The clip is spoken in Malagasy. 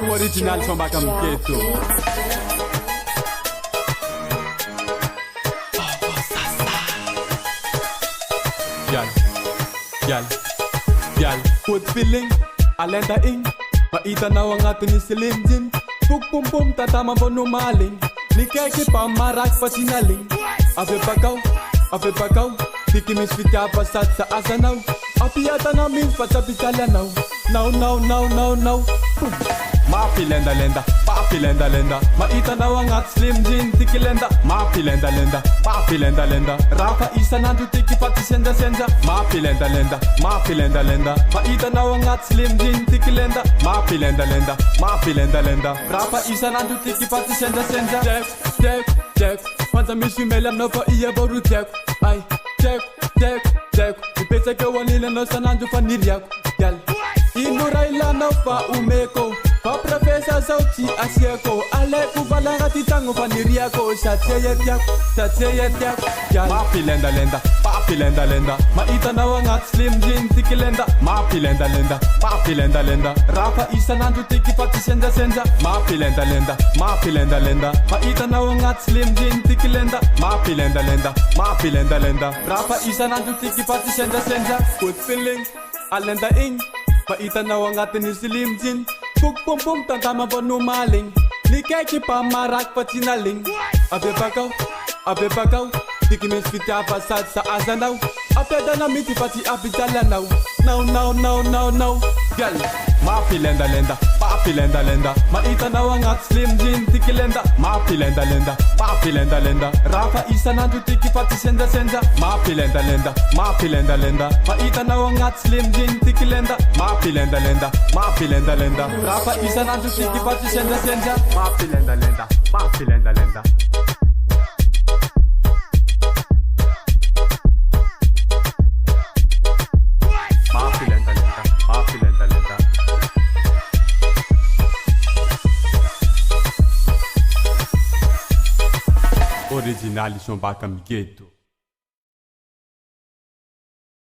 Original samba Camqueto. Gal, good feeling, alenda ing. Maita na ang atin ni Slim Jin. Puk pum pum tatama po numaling. Nikeke pa marak pa sinaling. Ave bakaw, Tiki misfita pasat sa asanaw. Apiata namin patsapitala now. Maapi lenda, maapi lenda. Maita na ang at Slim Jin, tiki lenda. Maapi lenda, Rafa isa nandu tiki pati senja. Maapi lenda. Maita na ang at Slim Jin, tiki lenda. Maapi lenda. Rafa isa nandu tiki pati senja. Check. Wanza mishi melam no pa iya boru check. Ay, check. Ipesa ke wanile no sanandu faniriak. Gal, inuraila no pa umeko. Pa profesa sauti asieko. Ale kubalanga titango faniriako. Satseyetiak. Gal, maapi lenda. Maita na wangat Slim Jin tiki lenda. Maapi lenda. Rafa isa nandu tiki pati senja. Maapi lenda. Maita na wangat Slim Jin tiki lenda. Maapi lenda. Rafa isa nandu tiki pati senja. Good feeling, alenda ing. Maita na wangat ni Slim Jin. Puk pum pum tantama po numaling. Nikeke pa marak pa sinaling. Ave bakaw, tiki misfita pasat sa asanaw. Apeda na miti pati apitala now. Gal, maapi lenda. Maita na wangat Slim Jin tiki lenda. Maapi lenda. Rafa isa nandu tiki pati senja. Maapi lenda. Maita na wangat Slim Jin tiki lenda. Maapi lenda. Rafa isa nandu tiki pati senja. Maapi lenda. Original samba Camqueto.